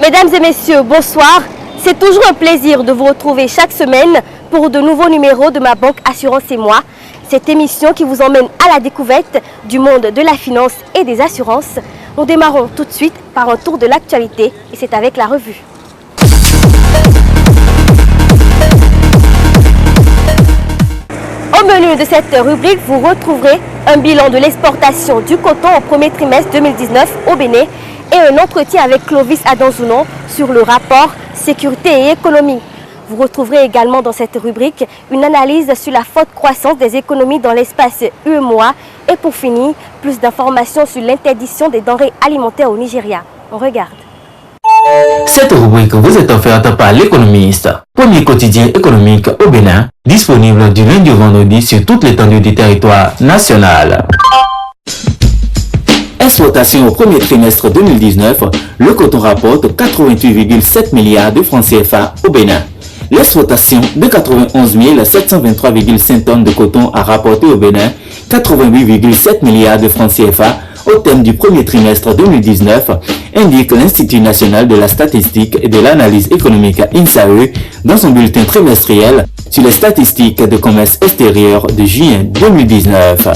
Mesdames et messieurs, bonsoir. C'est toujours un plaisir de vous retrouver chaque semaine pour de nouveaux numéros de Ma Banque Assurance et moi. Cette émission qui vous emmène à la découverte du monde de la finance et des assurances. Nous démarrons tout de suite par un tour de l'actualité et c'est avec la revue. Au menu de cette rubrique, vous retrouverez un bilan de l'exportation du coton au premier trimestre 2019 au Bénin et un entretien avec Clovis Adanzounon sur le rapport sécurité et économie. Vous retrouverez également dans cette rubrique une analyse sur la forte croissance des économies dans l'espace UEMOA et pour finir, plus d'informations sur l'interdiction des denrées alimentaires au Nigeria. On regarde. Cette rubrique vous est offerte par l'Économiste, premier quotidien économique au Bénin, disponible du lundi au vendredi sur toute l'étendue du territoire national. Exportation au premier trimestre 2019, le coton rapporte 88,7 milliards de francs CFA au Bénin. L'exportation de 91 723,5 tonnes de coton a rapporté au Bénin 88,7 milliards de francs CFA au terme du premier trimestre 2019, indique l'Institut national de la statistique et de l'analyse économique INSAE dans son bulletin trimestriel sur les statistiques de commerce extérieur de juin 2019.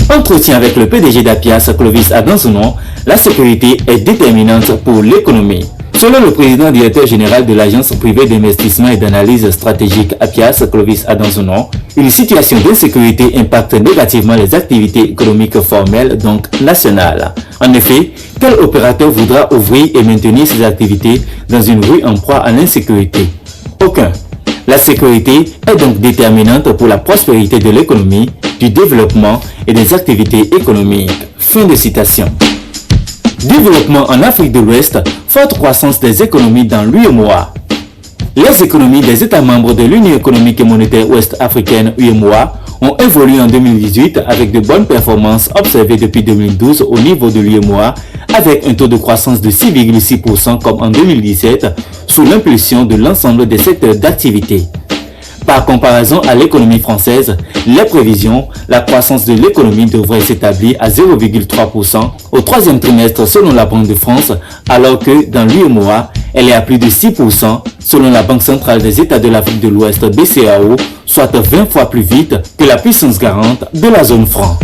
Entretien avec le PDG d'Apias, Clovis Adanzounon, la sécurité est déterminante pour l'économie. Selon le président directeur général de l'agence privée d'investissement et d'analyse stratégique Apias, Clovis Adanzounon, une situation d'insécurité impacte négativement les activités économiques formelles, donc nationales. En effet, quel opérateur voudra ouvrir et maintenir ses activités dans une rue en proie à l'insécurité? Aucun. La sécurité est donc déterminante pour la prospérité de l'économie, du développement et des activités économiques. Fin de citation. Développement en Afrique de l'Ouest, forte croissance des économies dans l'UEMOA. Les économies des États membres de l'Union économique et monétaire ouest-africaine UEMOA ont évolué en 2018 avec de bonnes performances observées depuis 2012 au niveau de l'UEMOA avec un taux de croissance de 6,6% comme en 2017 sous l'impulsion de l'ensemble des secteurs d'activité. Par comparaison à l'économie française, les prévisions, la croissance de l'économie devrait s'établir à 0,3% au troisième trimestre selon la Banque de France, alors que dans l'UEMOA, elle est à plus de 6% selon la Banque centrale des États de l'Afrique de l'Ouest BCAO, soit 20 fois plus vite que la puissance garante de la zone franc.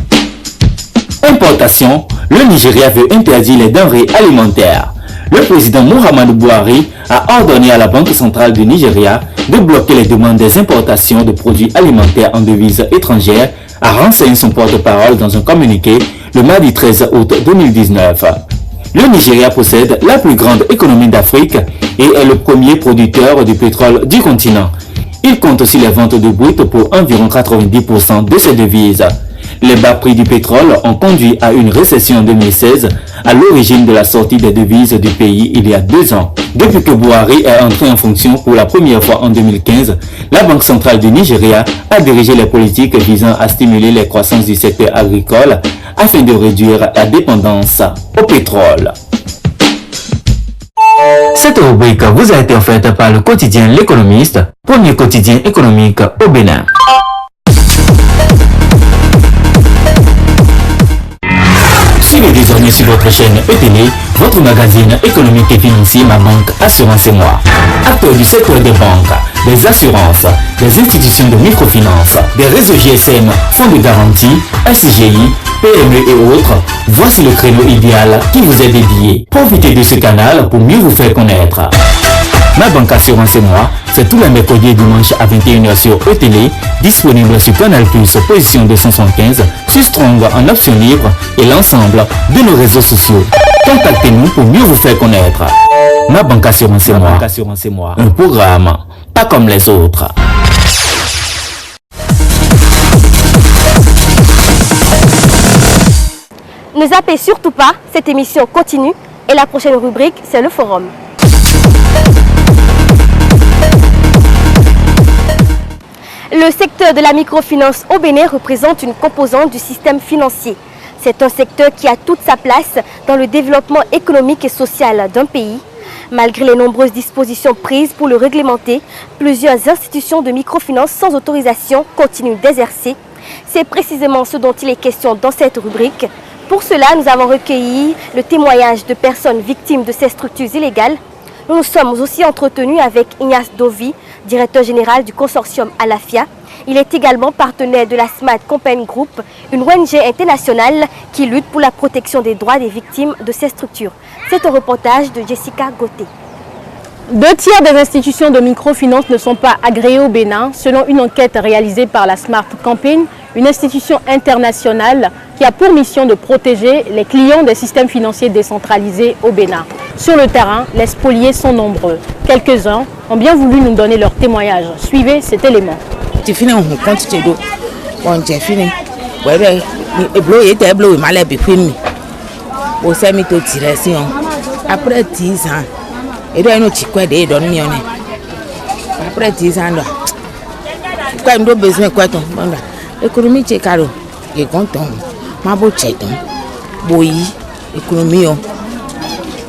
Importation, le Nigeria veut interdire les denrées alimentaires. Le président Muhammadu Buhari a ordonné à la Banque centrale du Nigeria de bloquer les demandes des importations de produits alimentaires en devises étrangères, a renseigné son porte-parole dans un communiqué le mardi 13 août 2019. Le Nigeria possède la plus grande économie d'Afrique et est le premier producteur du pétrole du continent. Il compte aussi les ventes de brut pour environ 90% de ses devises. Les bas prix du pétrole ont conduit à une récession en 2016, à l'origine de la sortie des devises du pays il y a 2 ans. Depuis que Buhari est entré en fonction pour la première fois en 2015, la Banque centrale du Nigeria a dirigé les politiques visant à stimuler les croissances du secteur agricole afin de réduire la dépendance au pétrole. Cette rubrique vous a été offerte par le quotidien L'Économiste, premier quotidien économique au Bénin. Suivez désormais sur votre chaîne ETélé, votre magazine économique et financier Ma Banque Assurance et moi. Acteurs du secteur des banques, des assurances, des institutions de microfinance, des réseaux GSM, fonds de garantie, SCGI, PME et autres, voici le créneau idéal qui vous est dédié. Profitez de ce canal pour mieux vous faire connaître. Ma Banque Assurance et moi, c'est tous les mercredis et dimanches à 21h sur ETélé, disponible sur Canal+, position 275, sur Strong en option libre et l'ensemble de nos réseaux sociaux. Contactez-nous pour mieux vous faire connaître. Ma Banque Assurance et moi, un programme pas comme les autres. Ne zappez surtout pas, cette émission continue et la prochaine rubrique, c'est le forum. Le secteur de la microfinance au Bénin représente une composante du système financier. C'est un secteur qui a toute sa place dans le développement économique et social d'un pays. Malgré les nombreuses dispositions prises pour le réglementer, plusieurs institutions de microfinance sans autorisation continuent d'exercer. C'est précisément ce dont il est question dans cette rubrique. Pour cela, nous avons recueilli le témoignage de personnes victimes de ces structures illégales. Nous nous sommes aussi entretenus avec Ignace Dovi, directeur général du consortium Alafia. Il est également partenaire de la Smart Company Group, une ONG internationale qui lutte pour la protection des droits des victimes de ces structures. C'est un reportage de Jessica Gauthier. 2 tiers des institutions de microfinance ne sont pas agréées au Bénin, selon une enquête réalisée par la Smart Campaign, une institution internationale qui a pour mission de protéger les clients des systèmes financiers décentralisés au Bénin. Sur le terrain, les spoliés sont nombreux. Quelques-uns ont bien voulu nous donner leur témoignage. Suivez cet élément. Après 10 ans, et là, nous avons après 10 ans, quoi, nous avons besoin de quoi? L'économie, c'est caro. Et quand on m'a beau tchéton, boyi, économie,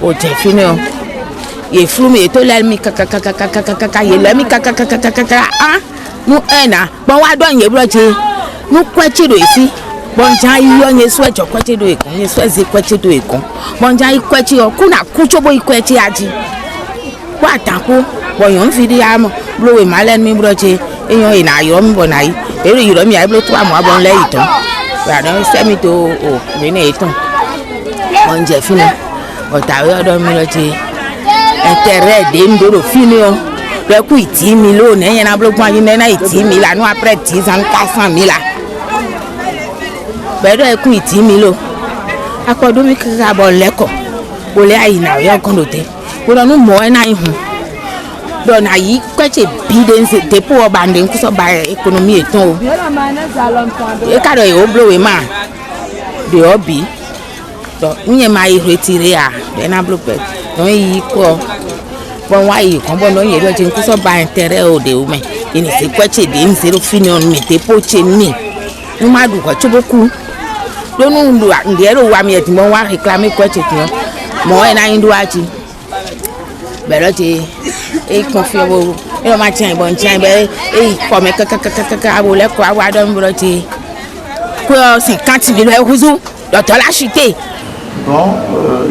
au fini, il flou, mais tout l'ami, il l'ami, nous, bon, on doit y bloquer. Nous, quoi, tu dois ici? Bon, il y a soit quoi, tu dois, il soit quoi, tu dois, bon, il quoi, tu as, qu'on a couché, boy, quoi, tu as dit. Quoi, tant que, bon, on fait des âmes, bleu et malin, mais bloqué, et on est à Yom Bonaï, et le Yom Yablo, 3 mois, bon, l'aïton. Voilà, c'est mis au Bénéton. Bon, j'ai fini. Au tailleur de Miloté. Intérêt d'Indo, fini. Le coup, 10 000, il y a un bloc, il y a 10 000, nous après 10 ans, 400 000. Ben, le coup, 10 000. À quoi donc, il y a un bon l'écho. Pour les aïna, il y a un connoté. Pour nous, moi, il y a un donc, il quoi tu bidon c'est pour abandonner que ça va économie et tout. Et quand il est bleu et mal, de hobby, donc il est mal retiré à d'un bloqué. Donc il quoi, bon ouais, comme bon il est là, que ça va intérêt au dehors mais il ne sait quoi tu dis, c'est le fini on met tes poches ni. Nous m'a dit quoi tu beaucoup. Donc nous doit dire au ami et moi réclamer quoi tu dis. Moi il a une doigt tu. Ben là tu et confie au et matin bon tiens ben et comme à voler quoi avoir dans broté quoi 50 000 euros docteur l'a chuté. Bon,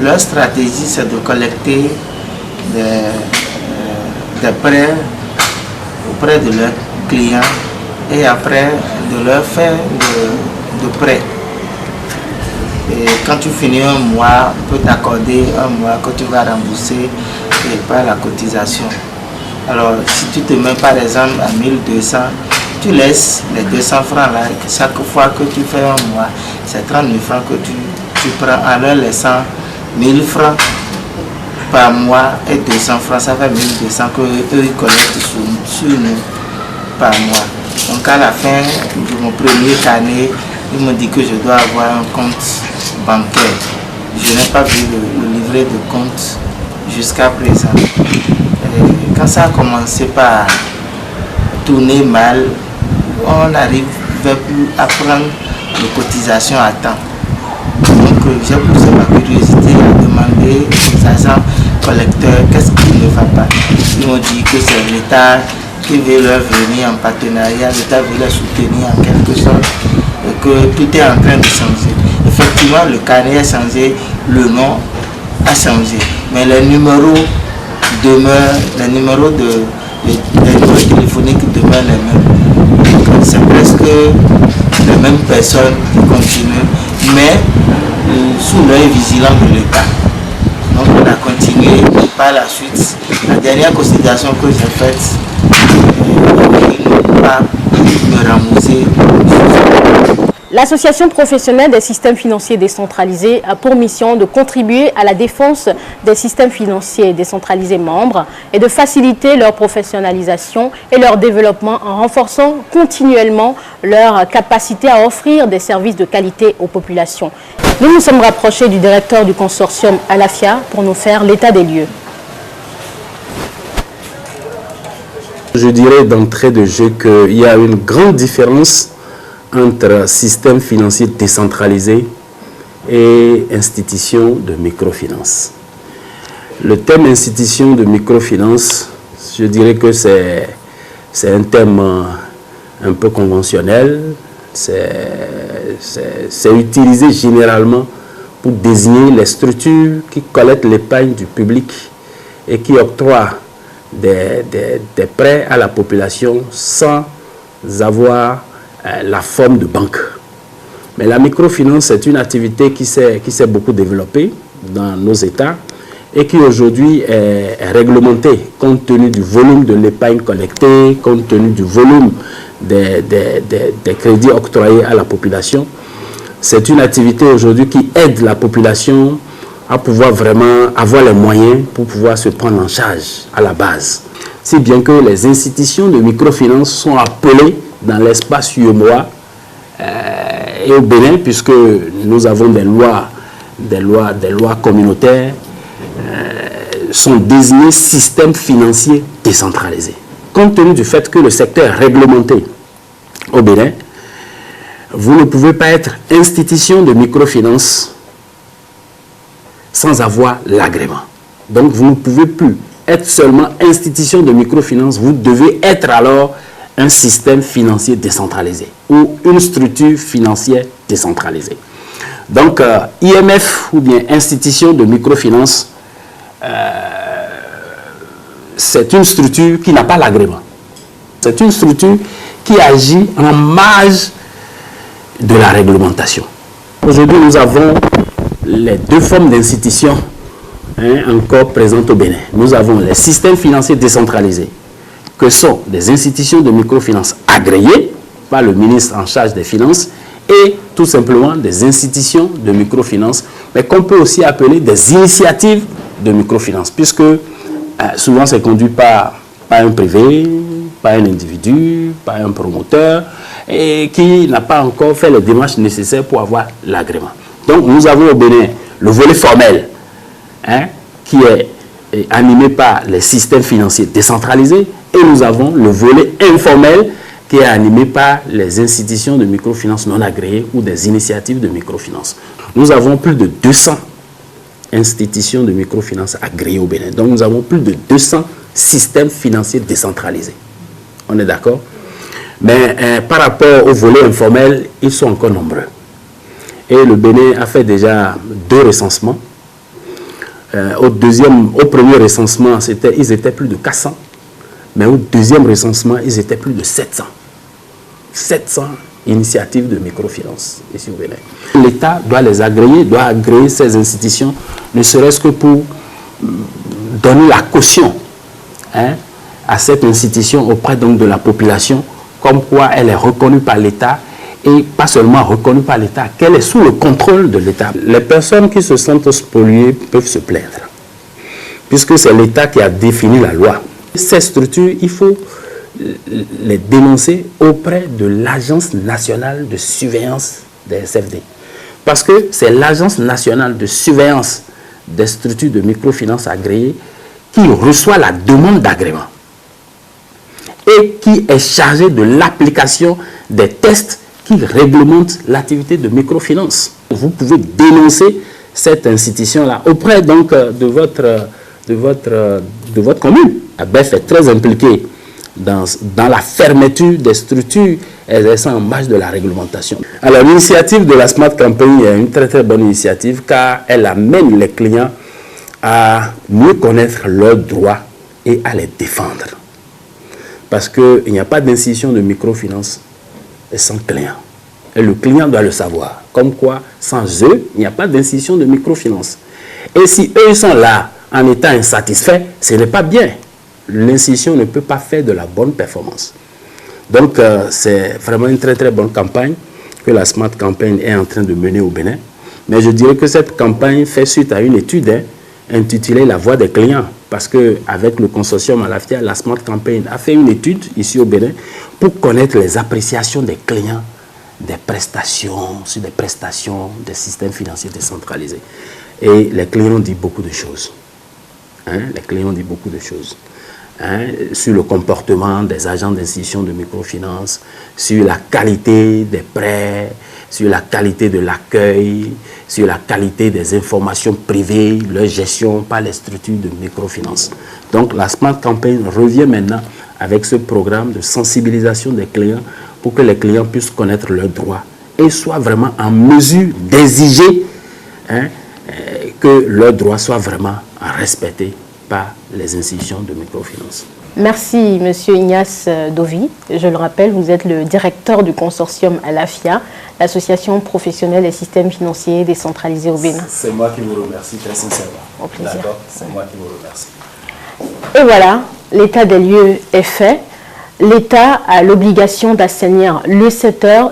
leur stratégie c'est de collecter des prêts auprès de leurs clients et après de leur faire de prêts. Et quand tu finis un mois, on peut t'accorder un mois que tu vas rembourser et par la cotisation. Alors, si tu te mets par exemple à 1200, tu laisses les 200 francs là. Chaque fois que tu fais un mois, c'est 30 000 francs que tu prends en leur laissant 1000 francs par mois et 200 francs. Ça fait 1200 que eux ils collectent sur nous par mois. Donc, à la fin de mon premier année, il me dit que je dois avoir un compte bancaire. Je n'ai pas vu le livret de compte jusqu'à présent. Et quand ça a commencé par tourner mal, on n'arrive plus à prendre les cotisations à temps. Donc j'ai poussé ma curiosité à demander aux agents collecteurs qu'est-ce qui ne va pas. Ils m'ont dit que c'est l'État qui veut leur venir en partenariat, l'État veut les soutenir en quelque sorte, et que tout est en train de changer. Effectivement, le carnet a changé, le nom a changé, mais les numéros demeurent, les numéros téléphoniques demeurent les mêmes. C'est presque les mêmes personnes qui continuent, mais sous l'œil vigilant de l'État. Donc on a continué par la suite. La dernière considération que j'ai faite, ils n'ont pas me rembourser. L'Association professionnelle des systèmes financiers décentralisés a pour mission de contribuer à la défense des systèmes financiers décentralisés membres et de faciliter leur professionnalisation et leur développement en renforçant continuellement leur capacité à offrir des services de qualité aux populations. Nous nous sommes rapprochés du directeur du consortium Alafia pour nous faire l'état des lieux. Je dirais d'entrée de jeu qu'il y a une grande différence entre système financier décentralisé et institution de microfinance. Le thème institution de microfinance, je dirais que c'est un thème un peu conventionnel, c'est c'est utilisé généralement pour désigner les structures qui collectent l'épargne du public et qui octroient des prêts à la population sans avoir la forme de banque. Mais la microfinance, c'est une activité qui s'est beaucoup développée dans nos États et qui aujourd'hui est réglementée compte tenu du volume de l'épargne collectée, compte tenu du volume des crédits octroyés à la population. C'est une activité aujourd'hui qui aide la population à pouvoir vraiment avoir les moyens pour pouvoir se prendre en charge à la base. Si bien que les institutions de microfinance sont appelées dans l'espace UEMOA et au Bénin, puisque nous avons des lois communautaires, sont désignés systèmes financiers décentralisés. Compte tenu du fait que le secteur est réglementé au Bénin, vous ne pouvez pas être institution de microfinance sans avoir l'agrément. Donc vous ne pouvez plus être seulement institution de microfinance, vous devez être alors un système financier décentralisé ou une structure financière décentralisée. Donc IMF ou bien institution de microfinance, c'est une structure qui n'a pas l'agrément. C'est une structure qui agit en marge de la réglementation. Aujourd'hui, nous avons les deux formes d'institutions encore présentes au Bénin. Nous avons les systèmes financiers décentralisés, que sont des institutions de microfinance agréées par le ministre en charge des Finances et tout simplement des institutions de microfinance, mais qu'on peut aussi appeler des initiatives de microfinance, puisque souvent c'est conduit par un privé, par un individu, par un promoteur, et qui n'a pas encore fait les démarches nécessaires pour avoir l'agrément. Donc nous avons au Bénin le volet formel, qui est animé par les systèmes financiers décentralisés, et nous avons le volet informel qui est animé par les institutions de microfinance non agréées ou des initiatives de microfinance. Nous avons plus de 200 institutions de microfinance agréées au Bénin. Donc nous avons plus de 200 systèmes financiers décentralisés. On est d'accord? Mais par rapport au volet informel, ils sont encore nombreux. Et le Bénin a fait déjà 2 recensements. Au premier recensement, ils étaient plus de 400. Mais au deuxième recensement, ils étaient plus de 700. 700 initiatives de microfinance ici au Bénin. L'État doit les agréer, doit agréer ces institutions, ne serait-ce que pour donner la caution à cette institution auprès donc de la population, comme quoi elle est reconnue par l'État et pas seulement reconnue par l'État, qu'elle est sous le contrôle de l'État. Les personnes qui se sentent spoliées peuvent se plaindre, puisque c'est l'État qui a défini la loi. Ces structures, il faut les dénoncer auprès de l'Agence nationale de surveillance des SFD. Parce que c'est l'Agence nationale de surveillance des structures de microfinance agréées qui reçoit la demande d'agrément et qui est chargée de l'application des tests qui réglementent l'activité de microfinance. Vous pouvez dénoncer cette institution-là auprès donc de votre commune. ABEF est très impliqué dans la fermeture des structures exerçant en marge de la réglementation. Alors l'initiative de la Smart Campaign est une très très bonne initiative car elle amène les clients à mieux connaître leurs droits et à les défendre. Parce qu'il n'y a pas d'institution de microfinance sans client. Et le client doit le savoir. Comme quoi, sans eux, il n'y a pas d'institution de microfinance. Et si eux sont là en étant insatisfaits, ce n'est pas bien. L'institution ne peut pas faire de la bonne performance. Donc, c'est vraiment une très très bonne campagne que la Smart Campaign est en train de mener au Bénin. Mais je dirais que cette campagne fait suite à une étude intitulée La voix des clients. Parce qu'avec le consortium Alafia, la Smart Campaign a fait une étude ici au Bénin pour connaître les appréciations des clients des prestations, sur des prestations des systèmes financiers décentralisés. Et les clients ont dit beaucoup de choses. Les clients ont dit beaucoup de choses. Sur le comportement des agents d'institutions de microfinance, sur la qualité des prêts, sur la qualité de l'accueil, sur la qualité des informations privées, leur gestion par les structures de microfinance. Donc la Smart Campaign revient maintenant avec ce programme de sensibilisation des clients pour que les clients puissent connaître leurs droits et soient vraiment en mesure d'exiger que leurs droits soient vraiment respectés par les institutions de microfinance. Merci, Monsieur Ignace Dovi. Je le rappelle, vous êtes le directeur du consortium ALAFIA, l'association professionnelle des systèmes financiers décentralisés au Bénin. C'est moi qui vous remercie très sincèrement. Au plaisir. D'accord, c'est moi qui vous remercie. Et voilà, l'état des lieux est fait. L'État a l'obligation d'assainir le secteur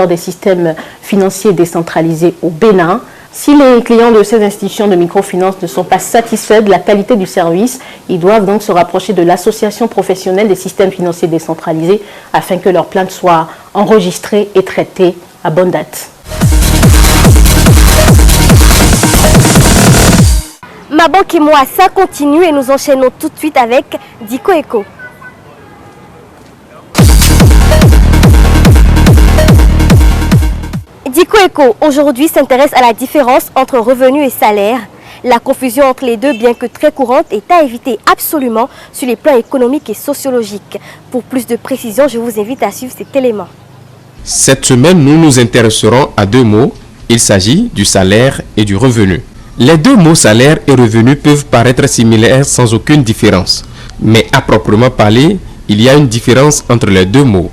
des systèmes financiers décentralisés au Bénin. Si les clients de ces institutions de microfinance ne sont pas satisfaits de la qualité du service, ils doivent donc se rapprocher de l'association professionnelle des systèmes financiers décentralisés afin que leurs plaintes soient enregistrées et traitées à bonne date. Ma banque et moi, ça continue et nous enchaînons tout de suite avec Diko Eco. Diko Eco, aujourd'hui, s'intéresse à la différence entre revenus et salaire. La confusion entre les deux, bien que très courante, est à éviter absolument sur les plans économiques et sociologiques. Pour plus de précision, je vous invite à suivre cet élément. Cette semaine, nous nous intéresserons à deux mots. Il s'agit du salaire et du revenu. Les deux mots salaire et revenu peuvent paraître similaires sans aucune différence. Mais à proprement parler, il y a une différence entre les deux mots.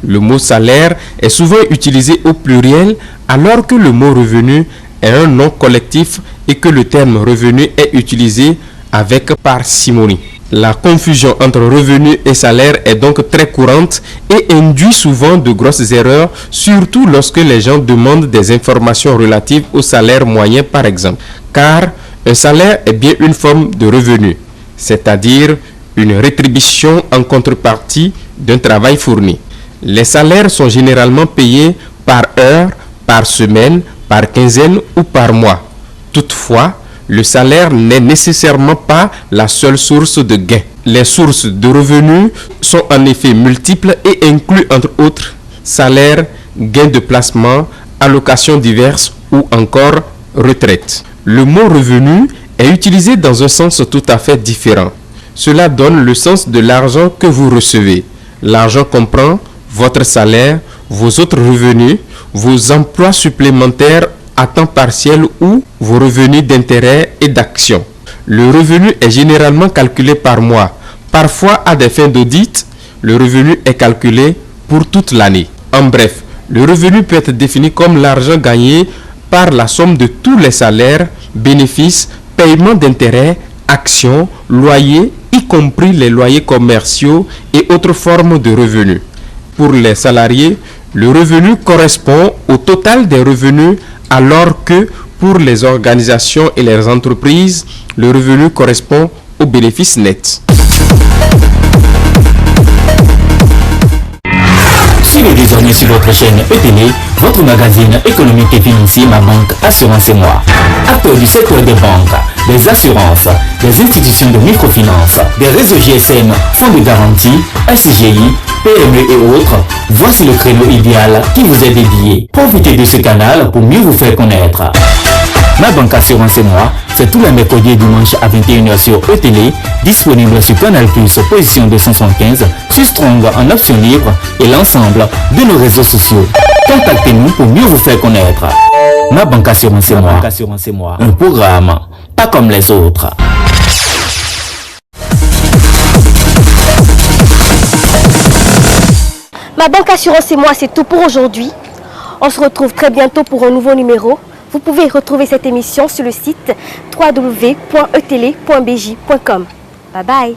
Le mot salaire est souvent utilisé au pluriel alors que le mot revenu est un nom collectif et que le terme revenu est utilisé avec parcimonie. La confusion entre revenu et salaire est donc très courante et induit souvent de grosses erreurs, surtout lorsque les gens demandent des informations relatives au salaire moyen par exemple. Car un salaire est bien une forme de revenu, c'est-à-dire une rétribution en contrepartie d'un travail fourni. Les salaires sont généralement payés par heure, par semaine, par quinzaine ou par mois. Toutefois, le salaire n'est nécessairement pas la seule source de gain. Les sources de revenus sont en effet multiples et incluent entre autres salaire, gains de placement, allocations diverses ou encore retraite. Le mot revenu est utilisé dans un sens tout à fait différent. Cela donne le sens de l'argent que vous recevez. L'argent comprend votre salaire, vos autres revenus, vos emplois supplémentaires à temps partiel ou vos revenus d'intérêt et d'action. Le revenu est généralement calculé par mois. Parfois, à des fins d'audit, le revenu est calculé pour toute l'année. En bref, le revenu peut être défini comme l'argent gagné par la somme de tous les salaires, bénéfices, paiements d'intérêts, actions, loyers, y compris les loyers commerciaux et autres formes de revenus. Pour les salariés, le revenu correspond au total des revenus alors que pour les organisations et les entreprises, le revenu correspond au bénéfice net. Suivez désormais sur votre chaîne ETélé, votre magazine économique et financier Ma Banque Assurance et Moi. Acteurs du secteur des banques, des assurances, des institutions de microfinance, des réseaux GSM, fonds de garantie, SCGI, PME et autres, voici le créneau idéal qui vous est dédié. Profitez de ce canal pour mieux vous faire connaître. Ma Banque Assurance et Moi, c'est tous les mercredis et dimanches à 21h sur ETélé, disponible sur Canal+, position 275, sur Strong en option libre et l'ensemble de nos réseaux sociaux. Contactez-nous pour mieux vous faire connaître. Ma Banque Assurance et Moi, un programme pas comme les autres. Ma Banque Assurance et Moi, c'est tout pour aujourd'hui. On se retrouve très bientôt pour un nouveau numéro. Vous pouvez retrouver cette émission sur le site www.etele.bj.com. Bye bye.